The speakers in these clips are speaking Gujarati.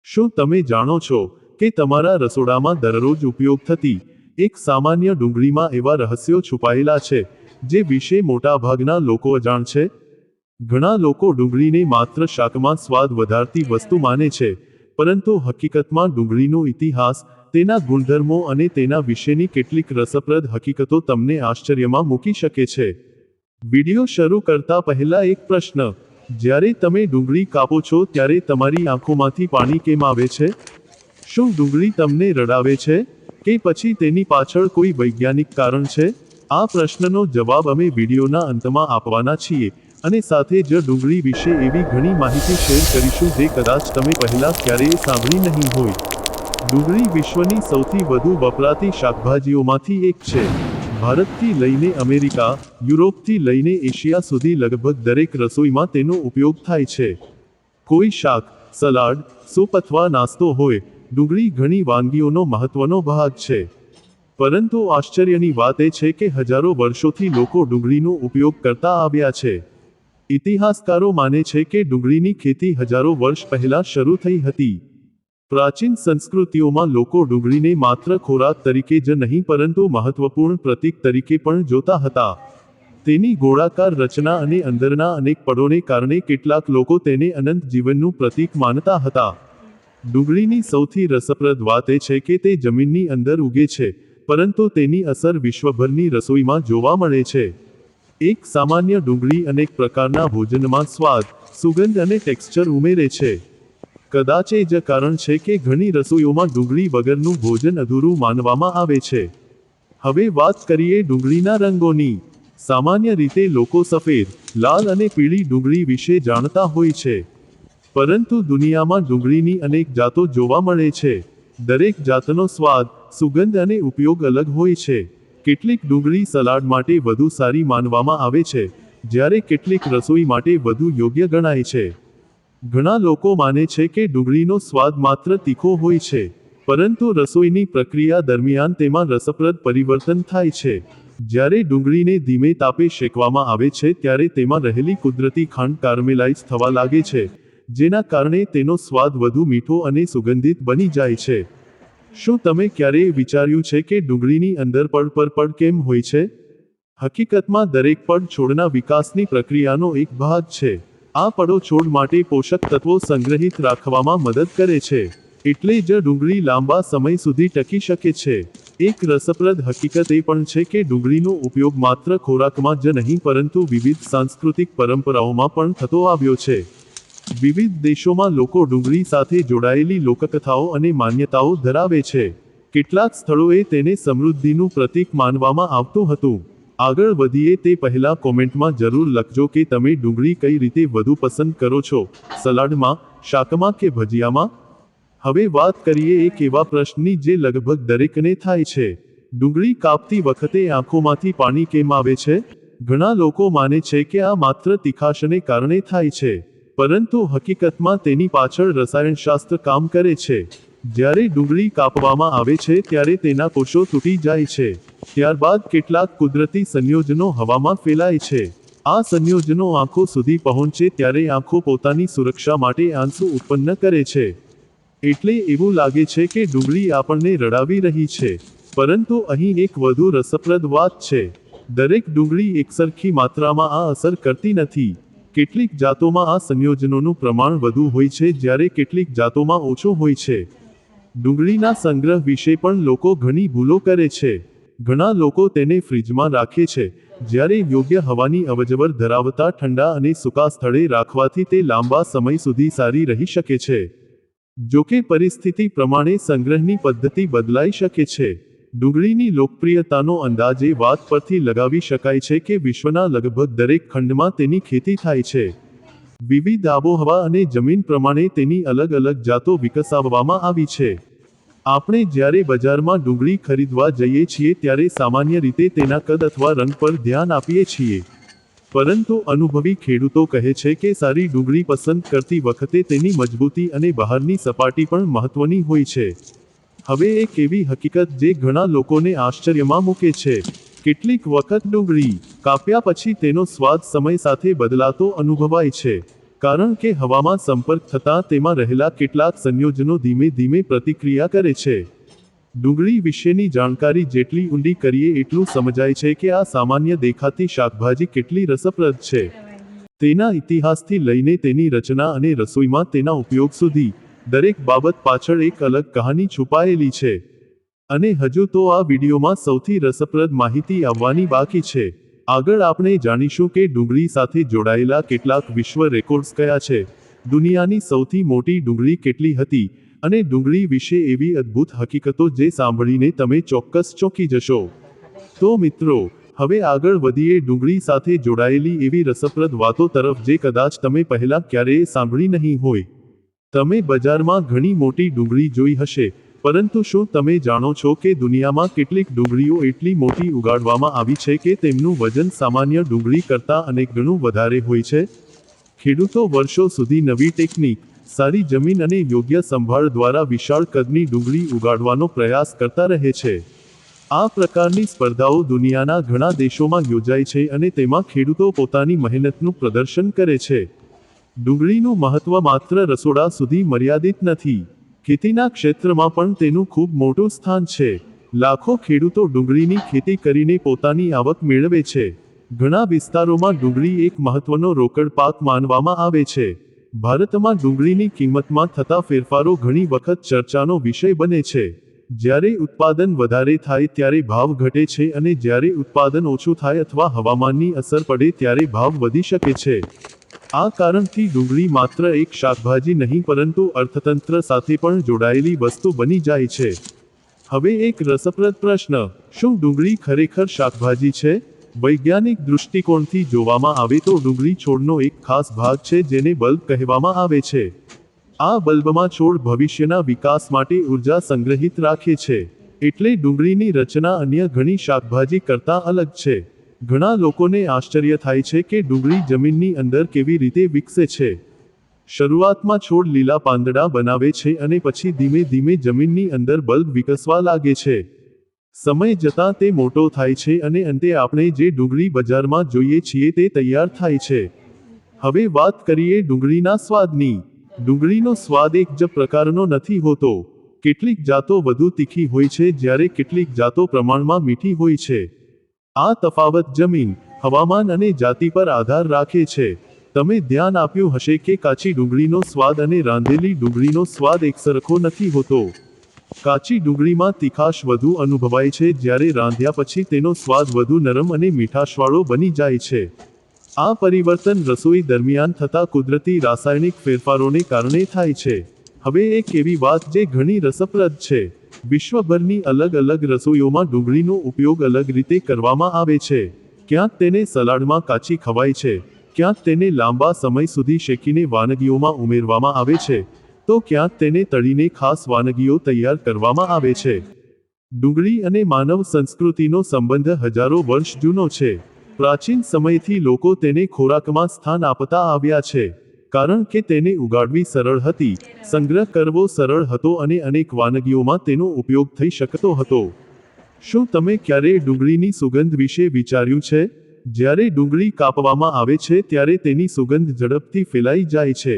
શું તમે જાણો છો કે તમારા રસોડામાં દરરોજ ઉપયોગ થતી એક સામાન્ય ડુંગળીમાં એવા રહસ્યો છુપાયેલા છે જે વિશે મોટાભાગના લોકો અજાણ છે? ઘણા લોકો ડુંગળીને માત્ર શાકમાં સ્વાદ વધારતી વસ્તુ માને છે, પરંતુ હકીકતમાં ડુંગળીનો ઇતિહાસ, તેના ગુણધર્મો અને તેના વિશેની કેટલીક રસપ્રદ હકીકતો તમને આશ્ચર્યમાં મૂકી શકે છે. વિડિયો શરૂ કરતા પહેલા એક પ્રશ્ન: જ્યારે તમે ડુંગળી કાપો છો ત્યારે તમારી આંખોમાંથી પાણી કેમ આવે છે? શું ડુંગળી તમને રડાવે છે, કે પછી તેની પાછળ કોઈ વૈજ્ઞાનિક કારણ છે? આ પ્રશ્નનો જવાબ અમે વિડિયોના અંતમાં આપવાના છીએ, અને સાથે જ ડુંગળી વિશે એવી ઘણી માહિતી શેર કરીશું જે કદાચ તમે પહેલા ક્યારેય સાંભળી નહીં હોય. ડુંગળી વિશ્વની સૌથી વધુ વપરાતી શાકભાજીઓમાંથી એક છે. ભારતથી લઈને અમેરિકા, યુરોપથી લઈને એશિયા સુધી લગભગ દરેક રસોઈમાં તેનો ઉપયોગ થાય છે. કોઈ શાક, સલાડ, સૂપ અથવા નાસ્તો હોય, ડુંગળી ઘણી વાનગીઓનો મહત્વનો ભાગ છે. પરંતુ આશ્ચર્યની વાત એ છે કે હજારો વર્ષોથી લોકો ડુંગળીનો ઉપયોગ કરતા આવ્યા છે. ઇતિહાસકારો માને છે કે ડુંગળીની ખેતી હજારો વર્ષ પહેલા શરૂ થઈ હતી. પ્રાચીન સંસ્કૃતિઓમાં લોકો ડુંગળીને માત્ર ખોરાક તરીકે જ નહીં પરંતુ મહત્વપૂર્ણ પ્રતીક તરીકે પણ જોતા હતા. તેની ગોળાકાર રચના અને અંદરના અનેક પડોને કારણે કેટલાક લોકો તેને અનંત જીવનનું પ્રતીક માનતા હતા. ડુંગળીની સૌથી રસપ્રદ વાત એ છે કે તે જમીનની અંદર ઉગે છે, પરંતુ તેની અસર વિશ્વભરની રસોઈમાં જોવા મળે છે. એક સામાન્ય ડુંગળી અનેક પ્રકારના ભોજનમાં સ્વાદ, સુગંધ અને ટેક્સચર ઉમેરે છે. કદાચ એ જ કારણ છે કે ઘણી રસોઈઓમાં ડુંગળી વગરનું ભોજન અધૂરું માનવામાં આવે છે. હવે વાત કરીએ ડુંગળીના રંગોની. સામાન્ય રીતે લોકો સફેદ, લાલ અને પીળી ડુંગળી વિશે જાણતા હોય છે. પરંતુ દુનિયામાં ડુંગળીની અનેક જાતો જોવા મળે છે. દરેક જાતનો સ્વાદ, સુગંધ અને ઉપયોગ અલગ હોય છે. કેટલીક ડુંગળી સલાડ માટે વધુ સારી માનવામાં આવે છે, જ્યારે કેટલીક રસોઈ માટે વધુ યોગ્ય ગણાય છે. ઘણા લોકો માને છે કે ડુંગળીનો સ્વાદ માત્ર તીખો હોય છે, પરંતુ રસોઈની પ્રક્રિયા દરમિયાન તેમાં રસપ્રદ પરિવર્તન થાય છે. જ્યારે ડુંગળીને ધીમે તાપે શેકવામાં આવે છે ત્યારે તેમાં રહેલી કુદરતી ખાંડ કારમેલાઇઝ થવા લાગે છે, જેના કારણે તેનો સ્વાદ વધુ મીઠો અને સુગંધિત બની જાય છે. શું તમે ક્યારેય વિચાર્યું છે કે ડુંગળીની અંદર પડ કેમ હોય છે? હકીકતમાં દરેક પડ છોડના વિકાસની પ્રક્રિયાનો એક ભાગ છે. આ પડો છોડ માટે પોષક તત્વો સંગ્રહિત રાખવામાં મદદ કરે છે, એટલે જ ડુંગળી લાંબા સમય સુધી ટકી શકે છે. એક રસપ્રદ હકીકત એ પણ છે કે ડુંગળીનો ઉપયોગ માત્ર ખોરાકમાં જ નહીં પરંતુ વિવિધ સાંસ્કૃતિક પરંપરાઓમાં પણ થતો આવ્યો છે. વિવિધ દેશોમાં લોકો ડુંગળી સાથે જોડાયેલી લોકકથાઓ અને માન્યતાઓ ધરાવે છે. કેટલાક સ્થળોએ તેને સમૃદ્ધિનું પ્રતીક માનવામાં આવતું હતું. આગળ વધીએ તે પહેલા કોમેન્ટમાં જરૂર લખજો કે તમે ડુંગળી કઈ રીતે વધુ પસંદ કરો છો, સલાડમાં, શાકમાં કે ભજીયામાં? હવે વાત કરીએ એક એવા પ્રશ્નની જે લગભગ દરેકને થાય છે. ડુંગળી કાપતી વખતે આંખોમાંથી પાણી કેમ આવે છે? ઘણા લોકો માને છે કે આ માત્ર તીખાશને કારણે થાય છે, પરંતુ હકીકતમાં તેની પાછળ રસાયણશાસ્ત્ર કામ કરે છે. જ્યારે ડુંગળી કાપવામાં આવે છે ત્યારે તેના કોષો તૂટી જાય છે. ત્યારબાદ કેટલાક કુદરતી સંયોજનો હવામાં ફેલાય છે. આ સંયોજનો આંખો સુધી પહોંચે ત્યારે આંખો પોતાની સુરક્ષા માટે આંસુ ઉત્પન્ન કરે છે. એટલે એવું લાગે છે કે ડુંગળી આપણને રડાવી રહી છે. પરંતુ અહીં એક વધુ રસપ્રદ વાત છે. દરેક ડુંગળી એકસરખી માત્રામાં આ અસર કરતી નથી. કેટલીક જાતોમાં આ સંયોજનોનું પ્રમાણ વધુ હોય છે જ્યારે કેટલીક જાતોમાં ઓછું હોય છે. ડુંગળીના સંગ્રહ વિશે પણ લોકો ઘણી ભૂલો કરે છે. ઘણા લોકો તેને ફ્રિજમાં રાખે છે, જ્યારે યોગ્ય હવાની અવરજવર ધરાવતા ઠંડા અને સૂકા સ્થળે રાખવાથી તે લાંબા સમય સુધી સારી રહી શકે છે. જોકે પરિસ્થિતિ પ્રમાણે સંગ્રહની પદ્ધતિ બદલાઈ શકે છે. ડુંગળીની લોકપ્રિયતાનો અંદાજ એ વાત પરથી લગાવી શકાય છે કે વિશ્વના લગભગ દરેક ખંડમાં તેની ખેતી થાય છે. વિવિધ આબોહવા અને જમીન પ્રમાણે તેની અલગ અલગ જાતો વિકસાવવામાં આવી છે. આપણે જ્યારે બજારમાં ડુંગળી ખરીદવા જઈએ છીએ ત્યારે સામાન્ય રીતે તેના કદ અથવા રંગ પર ધ્યાન આપીએ છીએ. પરંતુ અનુભવી ખેડૂતો કહે છે કે સારી ડુંગળી પસંદ કરતી વખતે તેની મજબૂતી અને બહારની સપાટી પણ મહત્વની હોય છે. હવે એક એવી હકીકત જે ઘણા લોકોને આશ્ચર્યમાં મૂકે છે. કેટલીક વખત ડુંગળી કાપ્યા પછી તેનો સ્વાદ સમય સાથે બદલાતો અનુભવાય છે. કારણ કે હવામાં સંપર્ક થતાં તેમાં રહેલા કેટલાક સંયોજનો ધીમે ધીમે પ્રતિક્રિયા કરે છે. ડુંગળી વિશેની જાણકારી જેટલી ઊંડી કરીએ એટલું સમજાય છે કે આ સામાન્ય દેખાતી શાકભાજી કેટલી રસપ્રદ છે. તેના ઇતિહાસથી લઈને તેની રચના અને રસોઈમાં તેના ઉપયોગ સુધી દરેક બાબત પાછળ એક અલગ કહાની છુપાયેલી છે. અને હજુ તો આ વિડીયોમાં સૌથી રસપ્રદ માહિતી આવવાની બાકી છે. આગળ આપણે જાણીશું કે ડુંગળી સાથે જોડાયેલા કેટલાક વિશ્વ રેકોર્ડ્સ કયા છે, દુનિયાની સૌથી મોટી ડુંગળી કેટલી હતી, અને ડુંગળી વિશે એવી અદ્ભુત હકીકતો જે સાંભળીને તમે ચોક્કસ ચોંકી જશો. તો મિત્રો, હવે આગળ વધીએ ડુંગળી સાથે જોડાયેલી એવી રસપ્રદ વાતો તરફ જે કદાચ તમે પહેલાં ક્યારેય સાંભળી નહીં હોય. તમે બજારમાં ઘણી મોટી ડુંગળી જોઈ હશે, પરંતુ શું તમે જાણો છો કે દુનિયામાં કેટલીક ડુંગળીઓ એટલી મોટી ઉગાડવામાં આવી છે કે તેમનું વજન સામાન્ય ડુંગળી કરતાં અનેક ગણું વધારે હોય છે? ખેડૂતો વર્ષો સુધી નવી ટેકનિક, સારી જમીન અને યોગ્ય સંભાળ દ્વારા વિશાળ કદની ડુંગળી ઉગાડવાનો પ્રયાસ કરતા રહે છે. આ પ્રકારની સ્પર્ધાઓ દુનિયાના ઘણા દેશોમાં યોજાય છે અને તેમાં ખેડૂતો પોતાની મહેનતનું પ્રદર્શન કરે છે. ડુંગળીનું મહત્વ માત્ર રસોડા સુધી મર્યાદિત નથી. ખેતીના ક્ષેત્રમાં પણ તેનું ખૂબ મોટું સ્થાન છે. લાખો ખેડૂતો ડુંગળીની ખેતી કરીને પોતાની આવક મેળવે છે. ઘણા વિસ્તારોમાં ડુંગળી એક મહત્વનો રોકડ પાક માનવામાં આવે છે. ભારતમાં ડુંગળીની કિંમતમાં થતા ફેરફારો ઘણી વખત ચર્ચાનો વિષય બને છે. જ્યારે ઉત્પાદન વધારે થાય ત્યારે ભાવ ઘટે છે અને જ્યારે ઉત્પાદન ઓછું થાય અથવા હવામાનની અસર પડે ત્યારે ભાવ વધી શકે છે. આ કારણથી ડુંગળી માત્ર એક શાકભાજી નહીં પરંતુ અર્થતંત્ર સાથે પણ જોડાયેલી વસ્તુ બની જાય છે. હવે એક રસપ્રદ પ્રશ્ન, શું ડુંગળી ખરેખર શાકભાજી છે? વૈજ્ઞાનિક દૃષ્ટિકોણથી જોવામાં આવે તો ડુંગળી છોડનો એક ખાસ ભાગ છે જેને બલ્બ કહેવામાં આવે છે. આ બલ્બમાં છોડ ભવિષ્યના વિકાસ માટે ઉર્જા સંગ્રહિત રાખે છે. એટલે ડુંગળીની રચના અન્ય ઘણી શાકભાજી કરતાં અલગ છે. ઘણા લોકોને આશ્ચર્ય થાય છે કે ડુંગળી જમીનની અંદર કેવી રીતે વિકસે છે. શરૂઆતમાં છોડ લીલા પાંદડા બનાવે છે અને પછી ધીમે ધીમે જમીનની અંદર બલ્બ વિકસવા લાગે છે. સમય જતાં તે મોટો થાય છે અને અંતે આપણે જે ડુંગળી બજારમાં જોઈએ છીએ તે તૈયાર થાય છે. હવે વાત કરીએ ડુંગળીના સ્વાદની. ડુંગળીનો સ્વાદ એક જ પ્રકારનો નથી હોતો. કેટલીક જાતો વધુ તીખી હોય છે જ્યારે કેટલીક જાતો પ્રમાણમાં મીઠી હોય છે. આ તફાવત જમીન, હવામાન અને જાતિ પર આધાર રાખે છે. તમે ધ્યાન આપ્યું હશે કે કાચી ડુંગળીનો સ્વાદ અને રાંધેલી ડુંગળીનો સ્વાદ એકસરખો નથી હોતો. કાચી ડુંગળીમાં તીખાશ વધુ અનુભવાય છે જ્યારે રાંધ્યા પછી તેનો સ્વાદ વધુ નરમ અને મીઠાશવાળો બની જાય છે. આ પરિવર્તન રસોઈ દરમિયાન થતા કુદરતી રાસાયણિક ફેરફારોને કારણે થાય છે. હવે એક એવી વાત જે ઘણી રસપ્રદ છે. વિશ્વભરની અલગ અલગ રસોઈઓમાં ડુંગળીનો ઉપયોગ અલગ રીતે કરવામાં આવે છે. ક્યાંક તેને સલાડમાં કાચી ખવાય છે, ક્યાંક તેને લાંબા સમય સુધી શેકીને વાનગીઓમાં ઉમેરવામાં આવે છે, તો ક્યાંક તેને તળીને ખાસ વાનગીઓ તૈયાર કરવામાં આવે છે. ડુંગળી અને માનવ સંસ્કૃતિનો સંબંધ હજારો વર્ષ જૂનો છે. પ્રાચીન સમયથી લોકો તેને ખોરાકમાં સ્થાન આપતા આવ્યા છે. કારણ કે તેને ઉગાડવી સરળ હતી, સંગ્રહ કરવો સરળ હતો અને અનેક વાનગીઓમાં તેનો ઉપયોગ થઈ શકતો હતો. શું તમે ક્યારેય ડુંગળીની સુગંધ વિશે વિચાર્યું છે? જ્યારે ડુંગળી કાપવામાં આવે છે ત્યારે તેની સુગંધ ઝડપથી ફેલાઈ જાય છે.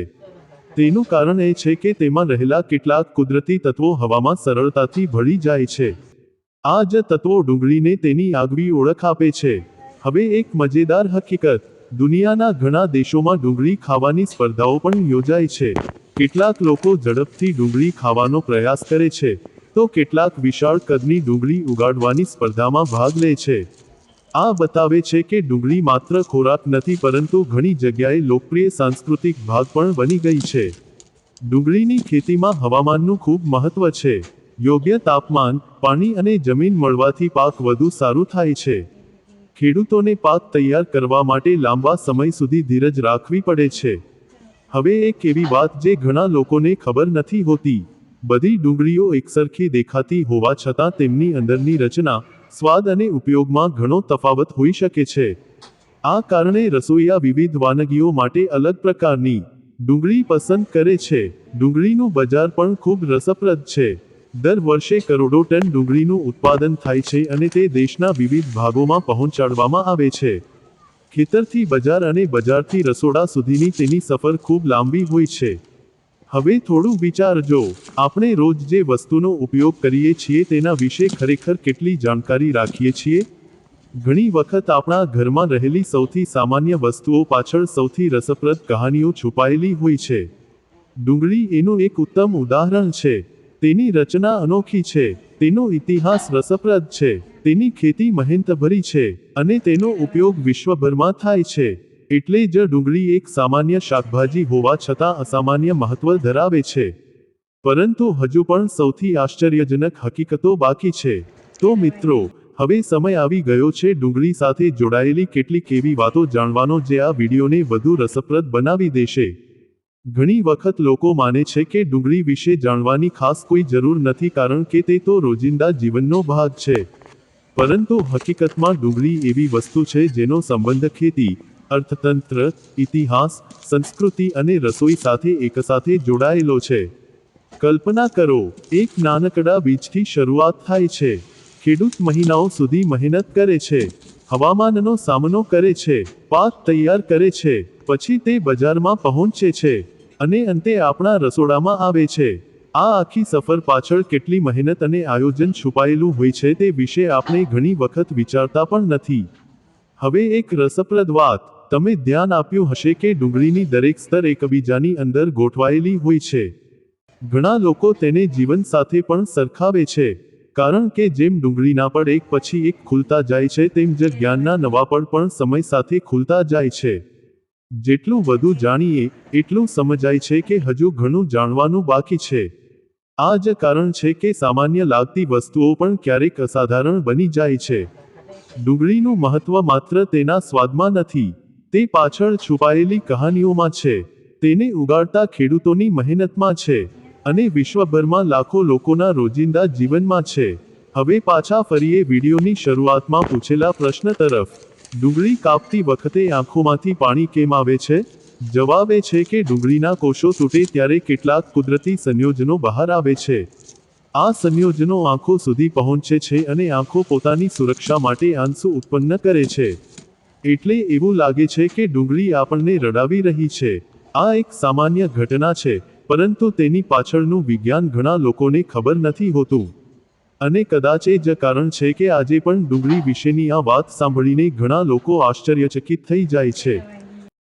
તેનું કારણ એ છે કે તેમાં રહેલા કેટલાક કુદરતી તત્વો હવામાં સરળતાથી ભળી જાય છે. આ જ તત્વો ડુંગળીને તેની આગવી ઓળખ આપે છે. હવે એક મજેદાર હકીકત, દુનિયાના ઘણા દેશોમાં ડુંગળી ખાવાની સ્પર્ધાઓ પણ યોજાય છે. કેટલાક લોકો ઝડપથી ડુંગળી ખાવાનો પ્રયાસ કરે છે, તો કેટલાક વિશાળ કદની ડુંગળી ઉગાડવાની સ્પર્ધામાં ભાગ લે છે. આ બતાવે છે કે ડુંગળી માત્ર ખોરાક નથી પરંતુ ઘણી જગ્યાએ લોકપ્રિય સાંસ્કૃતિક ભાગ પણ બની ગઈ છે. ડુંગળીની ખેતીમાં હવામાનનું ખૂબ મહત્વ છે. યોગ્ય તાપમાન, પાણી અને જમીન મળવાથી પાક વધુ સારું થાય છે. ખેડૂતોને પાક તૈયાર કરવા માટે લાંબા સમય સુધી ધીરજ રાખવી પડે છે. હવે એક એવી વાત જે ઘણા લોકોને ખબર નથી હોતી. બધી ડુંગળીઓ એકસરખી દેખાતી હોવા છતાં તેમની અંદરની રચના, સ્વાદ અને ઉપયોગમાં ઘણો તફાવત હોઈ શકે છે. આ કારણે રસોઈયા વિવિધ વાનગીઓ માટે અલગ પ્રકારની ડુંગળી પસંદ કરે છે. ડુંગળીનું બજાર પણ ખૂબ રસપ્રદ છે. દર વર્ષે કરોડો ટન ડુંગળીનું ઉત્પાદન થાય છે અને તે દેશના વિવિધ ભાગોમાં પહોંચાડવામાં આવે છે. ખેતરથી બજાર અને બજારથી રસોડા સુધીની તેની સફર ખૂબ લાંબી હોય છે. હવે થોડું વિચારજો, આપણે રોજ જે વસ્તુનો ઉપયોગ કરીએ છીએ તેના વિશે ખરેખર કેટલી જાણકારી રાખીએ છીએ? ઘણી વખત આપણા ઘરમાં રહેલી સૌથી સામાન્ય વસ્તુઓ પાછળ સૌથી રસપ્રદ કહાનીઓ છુપાયેલી હોય છે. ડુંગળી એનું એક ઉત્તમ ઉદાહરણ છે. તેની રચના અનોખી છે, તેનો ઇતિહાસ રસપ્રદ છે, તેની ખેતી મહેનતભરી છે, અને તેનો ઉપયોગ વિશ્વભરમાં થાય છે. એટલે જ ડુંગળી એક સામાન્ય શાકભાજી હોવા છતાં અસામાન્ય મહત્વ ધરાવે છે. પરંતુ હજુ પણ સૌથી આશ્ચર્યજનક હકીકતો બાકી છે. તો મિત્રો, હવે સમય આવી ગયો છે ડુંગળી સાથે જોડાયેલી કેટલીક એવી વાતો જાણવાનો જે આ વિડીયોને વધુ રસપ્રદ બનાવી દેશે. ઘણી વખત લોકો માને છે કે ડુંગળી વિશે જાણવાની ખાસ કોઈ જરૂર નથી કારણ કે તે તો રોજિંદા જીવનનો ભાગ છે. પરંતુ હકીકતમાં ડુંગળી એવી વસ્તુ છે જેનો સંબંધ ખેતી, અર્થતંત્ર, ઇતિહાસ, સંસ્કૃતિ અને રસોઈ સાથે એકસાથે જોડાયેલો છે. કલ્પના કરો, એક નાનકડા બીજથી શરૂઆત થાય છે. ખેડૂત મહિનાઓ સુધી મહેનત કરે છે, હવામાનનો સામનો કરે છે, પાક તૈયાર કરે છે, પછી તે બજારમાં પહોંચે છે, અને અંતે આપણા રસોડામાં આવે છે. આ આખી સફર પાછળ કેટલી મહેનત અને આયોજન છુપાયેલું હોય છે તે વિશે આપણે ઘણી વખત વિચારતા પણ નથી. હવે એક રસપ્રદ વાત, તમે ધ્યાન આપ્યું હશે કે ડુંગળીની દરેક સ્તર એકબીજાની અંદર ગોઠવાયેલી હોય છે. ઘણા લોકો તેને જીવન સાથે પણ સરખાવે છે, કારણ કે જેમ ડુંગળીના પડ એક પછી એક ખુલતા જાય છે તેમ જ જ્ઞાનના નવા પડ પણ સમય સાથે ખુલતા જાય છે. જેટલું વધુ જાણીએ, એટલું સમજાય છે કે હજુ ઘણું જાણવાનું બાકી છે. આ જ કારણ છે કે સામાન્ય લાગતી વસ્તુઓ પણ ક્યારેક અસાધારણ બની જાય છે. ડુંગળીનું મહત્વ માત્ર તેના સ્વાદમાં નથી, તે પાછળ છુપાયેલી કહાનીઓમાં છે, તેને ઉગાડતા ખેડૂતોની મહેનતમાં છે, અને વિશ્વભરમાં લાખો લોકોના રોજિંદા જીવનમાં છે. હવે પાછા ફરીએ વિડીયોની શરૂઆતમાં પૂછેલા પ્રશ્ન તરફ. ડુંગળી કાપતી વખતે આંખોમાંથી પાણી કેમ આવે છે? જવાબ એ છે કે ડુંગળીના કોષો તૂટે ત્યારે કેટલાક કુદરતી સંયોજનો બહાર આવે છે. આ સંયોજનો આંખો સુધી પહોંચે છે અને આંખો પોતાની સુરક્ષા માટે આંસુ ઉત્પન્ન કરે છે. એટલે એવું લાગે છે કે ડુંગળી આપણને રડાવી રહી છે. આ એક સામાન્ય ઘટના છે, પરંતુ તેની પાછળનું વિજ્ઞાન ઘણા લોકોને ખબર નથી હોતું. અને કદાચ એ જ કારણ છે કે આજે પણ ડુંગળી વિશેની આ વાત સાંભળીને ઘણા લોકો આશ્ચર્યચકિત થઈ જાય છે.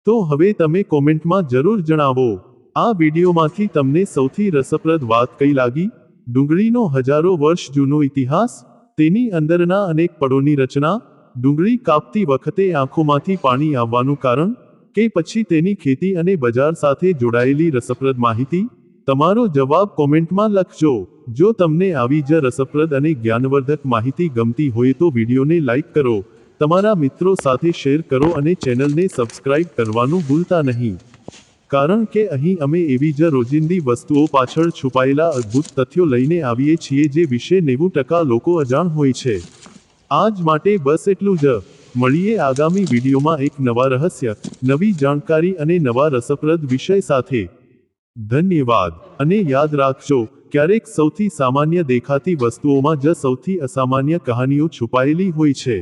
તો હવે તમે કોમેન્ટમાં જરૂર જણાવો, આ વિડીયોમાંથી તમને સૌથી રસપ્રદ વાત કઈ લાગી? ડુંગળીનો હજારો વર્ષ જૂનો ઇતિહાસ, તેની અંદરના અનેક પળોની રચના, ડુંગળી કાપતી વખતે આંખોમાંથી પાણી આવવાનું કારણ, કે પછી તેની ખેતી અને બજાર સાથે જોડાયેલી રસપ્રદ માહિતી? તમારો જવાબ કોમેન્ટમાં લખજો. જો તમને આવી જ રસપ્રદ અને જ્ઞાનવર્ધક માહિતી ગમતી હોય તો વિડીયોને લાઈક કરો, તમારા મિત્રો સાથે શેર કરો અને ચેનલને સબસ્ક્રાઇબ કરવાનું ભૂલતા નહીં. કારણ કે અહીં અમે એવી જ રોજિંદી વસ્તુઓ પાછળ છુપાયેલા અદ્ભુત તથ્યો લઈને આવીએ છીએ જે વિશે 90% લોકો અજાણ હોય છે. આજ માટે બસ એટલું જ. મળીએ આગામી વિડીયોમાં એક નવા રહસ્ય, નવી જાણકારી અને નવા રસપ્રદ વિષય સાથે. ધન્યવાદ. અને યાદ રાખજો, ક્યારેક સૌથી સામાન્ય દેખાતી વસ્તુઓમાં જ સૌથી અસામાન્ય કહાનીઓ છુપાયેલી હોય છે.